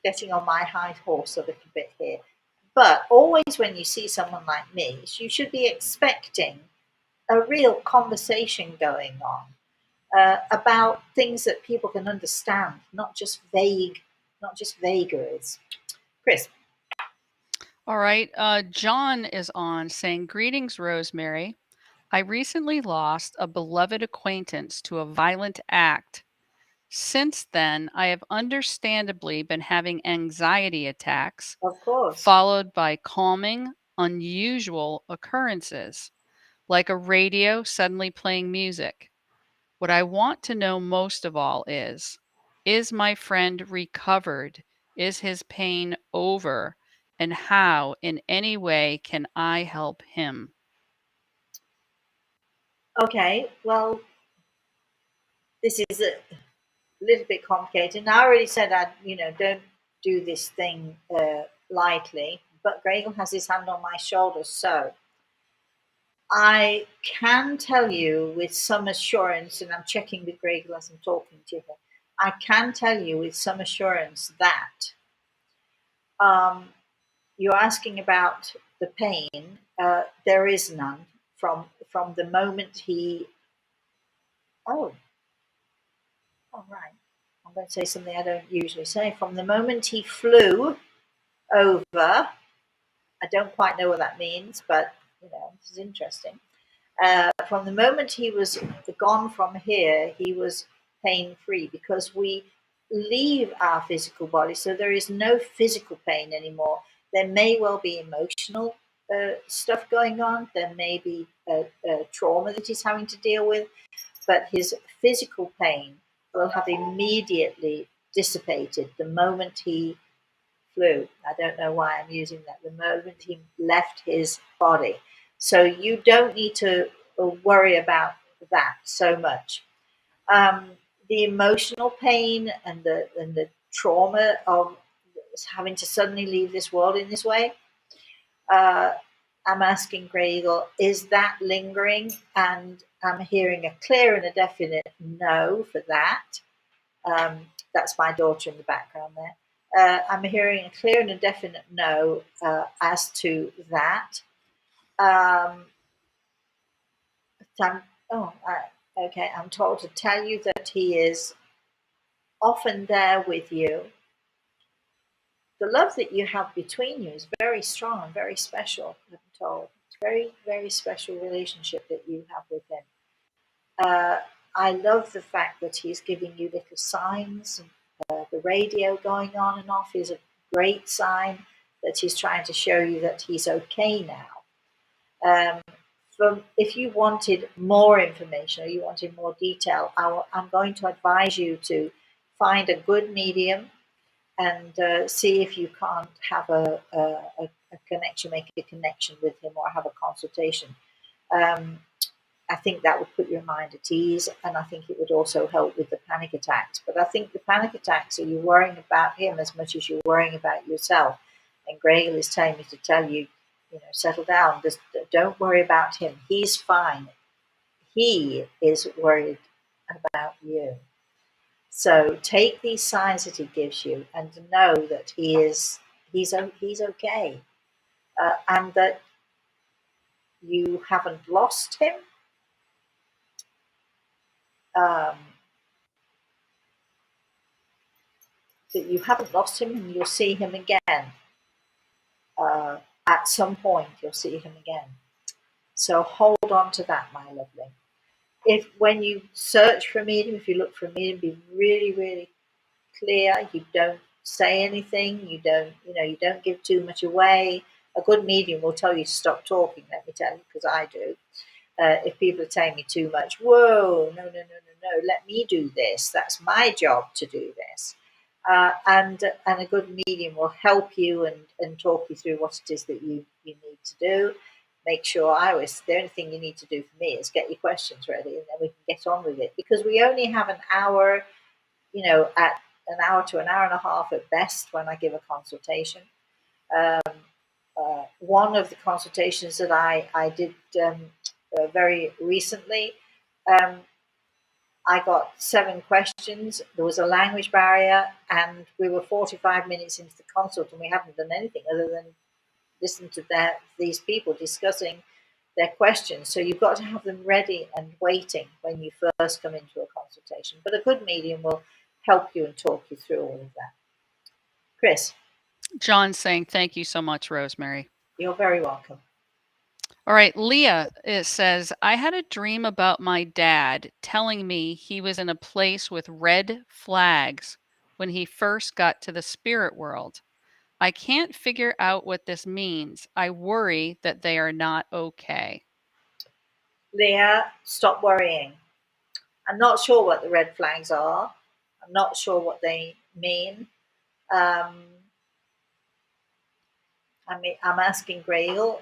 getting on my high horse a little bit here. But always when you see someone like me, you should be expecting a real conversation going on about things that people can understand, not just vagaries. Chris. All right. John is on saying, greetings, Rosemary. I recently lost a beloved acquaintance to a violent act. Since then, I have understandably been having anxiety attacks, Of course. followed by calming, unusual occurrences, like a radio suddenly playing music. What I want to know most of all is my friend recovered? Is his pain over? And how, in any way, can I help him? Okay, well, this is a little bit complicated. And I already said don't do this thing lightly, but Gregor has his hand on my shoulder, so I can tell you with some assurance, and I'm checking with Gregor as I'm talking to him, I can tell you with some assurance that um, you're asking about the pain. There is none from the moment he. Oh, all right. I'm going to say something I don't usually say. From the moment he flew over, I don't quite know what that means, but this is interesting. From the moment he was gone from here, he was pain free because we leave our physical body, so there is no physical pain anymore. There may well be emotional stuff going on. There may be a trauma that he's having to deal with, but his physical pain will have immediately dissipated the moment he flew. I don't know why I'm using that. The moment he left his body. So you don't need to worry about that so much. Um, the emotional pain and the trauma of having to suddenly leave this world in this way, uh, I'm asking Grey Eagle, is that lingering? And I'm hearing a clear and a definite no for that. That's my daughter in the background there. I'm hearing a clear and a definite no as to that. Um, I'm, oh, okay. I'm told to tell you that he is often there with you. The love that you have between you is very strong and very special. I'm told it's very, very special relationship that you have with him. Uh, I love the fact that he's giving you little signs. The radio going on and off is a great sign that he's trying to show you that he's okay now. Um, if you wanted more information or you wanted more detail, I'm going to advise you to find a good medium and see if you can't have a connection, make a connection with him or have a consultation. Um, I think that would put your mind at ease, and I think it would also help with the panic attacks. But I think the panic attacks are you worrying about him as much as you're worrying about yourself. And Gregor is telling me to tell you, settle down. Just don't worry about him. He's fine. He is worried about you. So take these signs that he gives you, and know that he's okay, and that you haven't lost him. Um, that you haven't lost him and you'll see him again. At some point, you'll see him again. So hold on to that, my lovely. If when you search for a medium, if you look for a medium, be really, really clear. You don't say anything. You don't give too much away. A good medium will tell you to stop talking. Let me tell you, because I do. If people are telling me too much, whoa, no, let me do this. That's my job to do this. And a good medium will help you and talk you through what it is that you need to do. Make sure the only thing you need to do for me is get your questions ready, and then we can get on with it. Because we only have an hour, at an hour to an hour and a half at best when I give a consultation. One of the consultations that I did very recently, um, I got 7 questions. There was a language barrier, and we were 45 minutes into the consult, and we hadn't done anything other than listen to these people discussing their questions. So you've got to have them ready and waiting when you first come into a consultation. But a good medium will help you and talk you through all of that. Chris, John's saying, thank you so much, Rosemary. you're very welcome. All right, Leah, it says, I had a dream about my dad telling me he was in a place with red flags when he first got to the spirit world. I can't figure out what this means. I worry that they are not okay. Leah, stop worrying. I'm not sure what the red flags are. I'm not sure what they mean. Um, I'm asking Grail.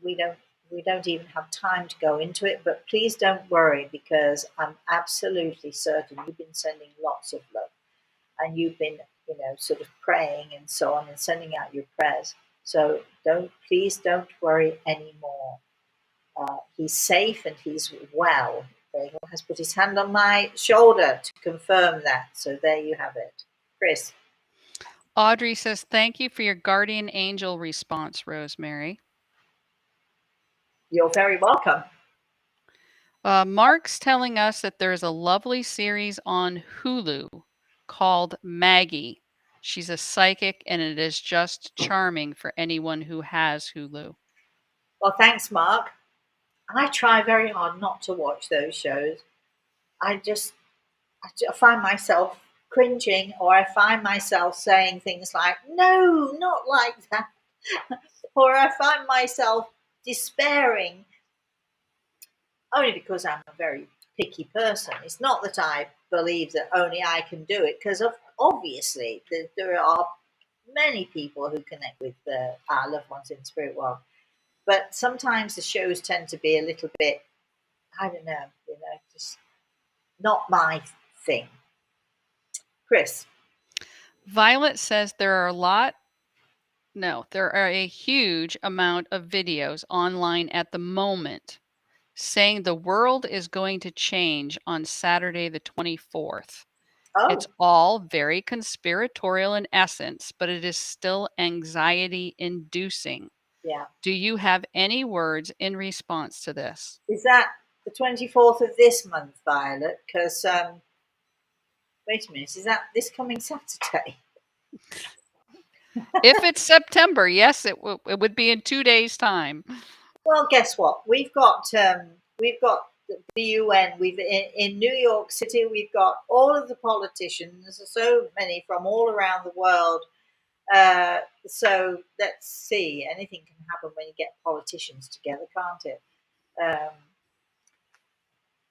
We don't we don't even have time to go into it, but please don't worry because I'm absolutely certain you've been sending lots of love and you've been, sort of praying and so on and sending out your prayers. So please don't worry anymore. He's safe and he's well. Grail has put his hand on my shoulder to confirm that. So there you have it. Chris. Audrey says, thank you for your guardian angel response, Rosemary. You're very welcome. Mark's telling us that there's a lovely series on Hulu called Maggie. She's a psychic, and it is just charming for anyone who has Hulu. Well, thanks, Mark. I try very hard not to watch those shows. I find myself cringing, or I find myself saying things like, no, not like that. or I find myself despairing only because I'm a very picky person. It's not that I believe that only I can do it, because obviously there are many people who connect with our loved ones in the spirit world. But sometimes the shows tend to be a little bit, I don't know, just not my thing. Chris. Violet says there are a huge amount of videos online at the moment saying the world is going to change on Saturday the 24th. It's Oh, all very conspiratorial in essence, but it is still anxiety inducing. yeah. Do you have any words in response to this? Is that the 24th of this month, Violet? Because, wait a minute, is that this coming Saturday? If it's September, yes, it would be in 2 days' time. Well, guess what? We've got the UN. We've in New York City. We've got all of the politicians. So many from all around the world. So let's see. Anything can happen when you get politicians together, can't it? Um,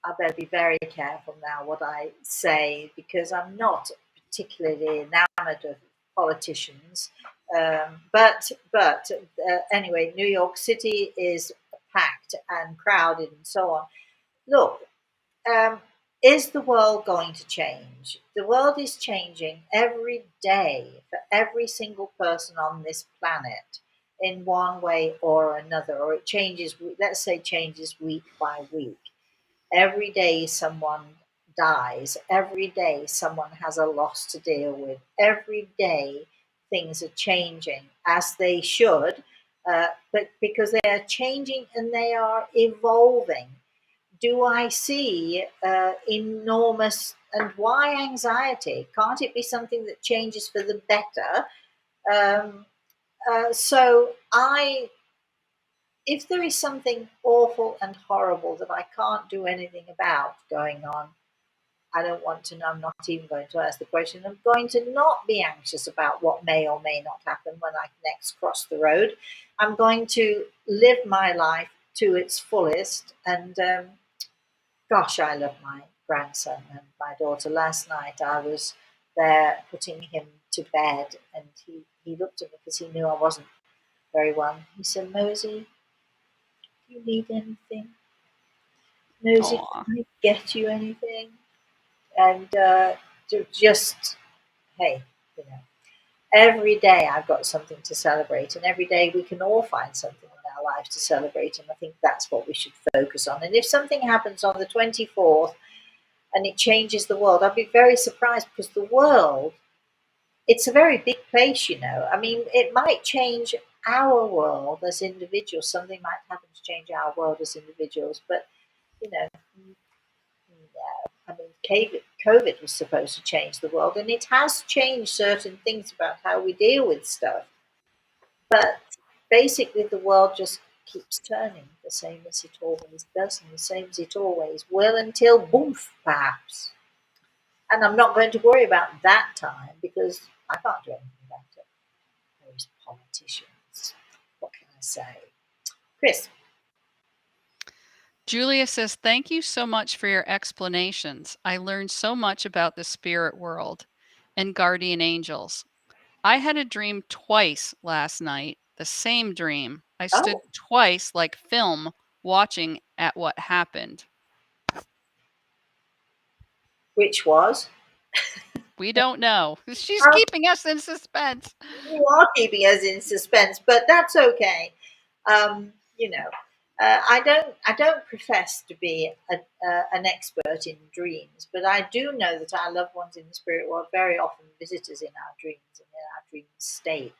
I better be very careful now what I say, because I'm not particularly enamored of politicians. But anyway, New York City is packed and crowded and so on. Look, um, is the world going to change? The world is changing every day for every single person on this planet in one way or another, or it changes. Let's say changes week by week. Every day someone dies. Every day someone has a loss to deal with. Every day things are changing, as they should, but because they are changing and they are evolving. Do I see enormous, and why anxiety? Can't it be something that changes for the better? Um, so I if there is something awful and horrible that I can't do anything about going on, I don't want to know. I'm not even going to ask the question. I'm going to not be anxious about what may or may not happen when I next cross the road. I'm going to live my life to its fullest. And gosh, I love my grandson and my daughter. Last night I was there putting him to bed, and he looked at me because he knew I wasn't very well. He said, Mosey, do you need anything? Nosy, Aw. can I get you anything? And just, hey, you know, every day I've got something to celebrate, and every day we can all find something in our lives to celebrate. And I think that's what we should focus on. And if something happens on the 24th and it changes the world, I'd be very surprised, because the world, it's a very big place, you know. I mean, it might change our world as individuals. Something might happen to change our world as individuals, but you know, I mean, COVID was supposed to change the world, and it has changed certain things about how we deal with stuff. But basically, the world just keeps turning the same as it always does, and the same as it always will, until boom, perhaps. And I'm not going to worry about that time, because I can't do anything about it. Those politicians. What can I say? Chris. Julia says, thank you so much for your explanations. I learned so much about the spirit world and guardian angels. I had a dream twice last night, the same dream. I stood Oh, twice like film watching at what happened. which was? We don't know. She's keeping us in suspense. You are keeping us in suspense, but that's okay. You know, I don't profess to be an expert in dreams, but I do know that our loved ones in the spirit world very often visit us in our dreams and in our dream state.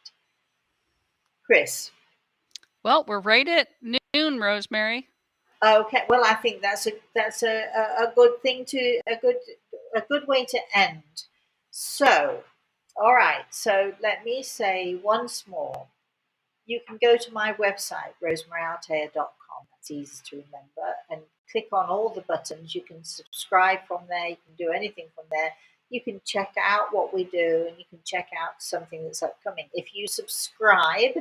Chris. Well, we're right at noon, Rosemary. Okay, well, I think that's a good thing to a good way to end. So, all right. So let me say once more. You can go to my website, rosemaryaltea.com. That's easy to remember. And click on all the buttons. You can subscribe from there. You can do anything from there. You can check out what we do, and you can check out something that's upcoming. If you subscribe,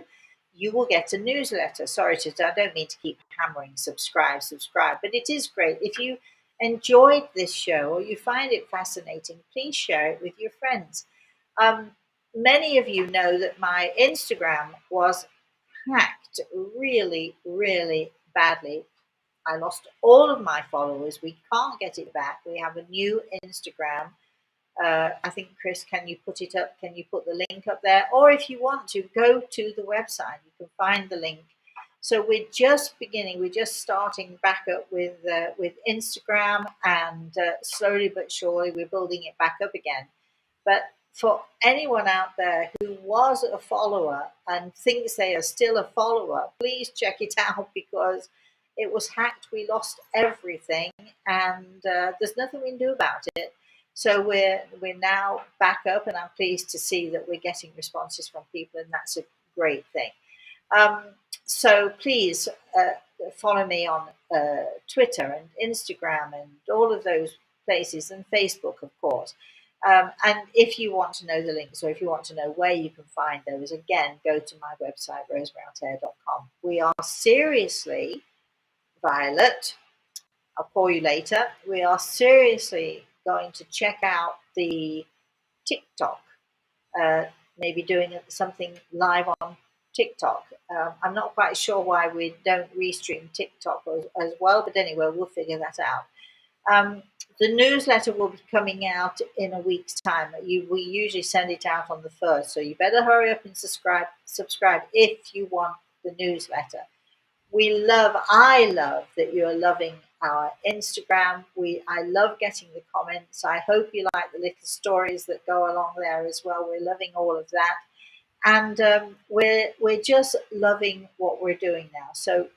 you will get a newsletter. Sorry, I don't mean to keep hammering subscribe, but it is great. If you enjoyed this show or you find it fascinating, please share it with your friends. Many of you know that my Instagram was hacked really, really badly. I lost all of my followers. We can't get it back. We have a new Instagram. I think, Chris, can you put it up? Can you put the link up there? Or if you want to, go to the website. You can find the link. So we're just beginning. We're just starting back up with Instagram, and slowly but surely we're building it back up again. But for anyone out there who was a follower and thinks they are still a follower, please check it out, because it was hacked. We lost everything, and there's nothing we can do about it. So we're now back up, and I'm pleased to see that we're getting responses from people, and that's a great thing. So please follow me on Twitter and Instagram and all of those places, and Facebook, of course. And if you want to know the links, or if you want to know where you can find those, again, go to my website, rosemaryaltea.com. We are seriously, Violet, I'll call you later, we are seriously going to check out the TikTok, maybe doing something live on TikTok. I'm not quite sure why we don't restream TikTok as well, but anyway, we'll figure that out. The newsletter will be coming out in a week's time. We usually send it out on the 1st, so you better hurry up and subscribe if you want the newsletter. I love that you're loving our Instagram. I love getting the comments. I hope you like the little stories that go along there as well. We're loving all of that. And we're just loving what we're doing now. So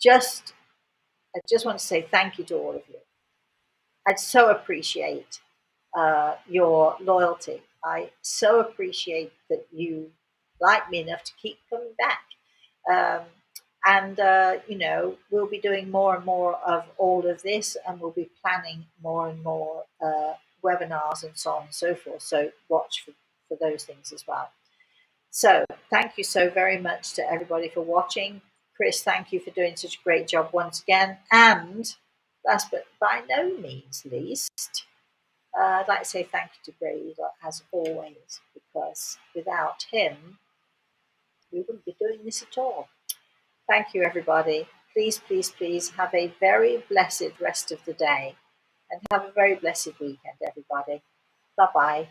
I just want to say thank you to all of you. I so appreciate your loyalty. I so appreciate that you like me enough to keep coming back. And we'll be doing more and more of all of this, and we'll be planning more and more webinars and so on and so forth. So watch for those things as well. So thank you so very much to everybody for watching. Chris, thank you for doing such a great job once again. And last but by no means least, I'd like to say thank you to Grady, as always, because without him, we wouldn't be doing this at all. Thank you, everybody. Please, please, please have a very blessed rest of the day, and have a very blessed weekend, everybody. Bye-bye.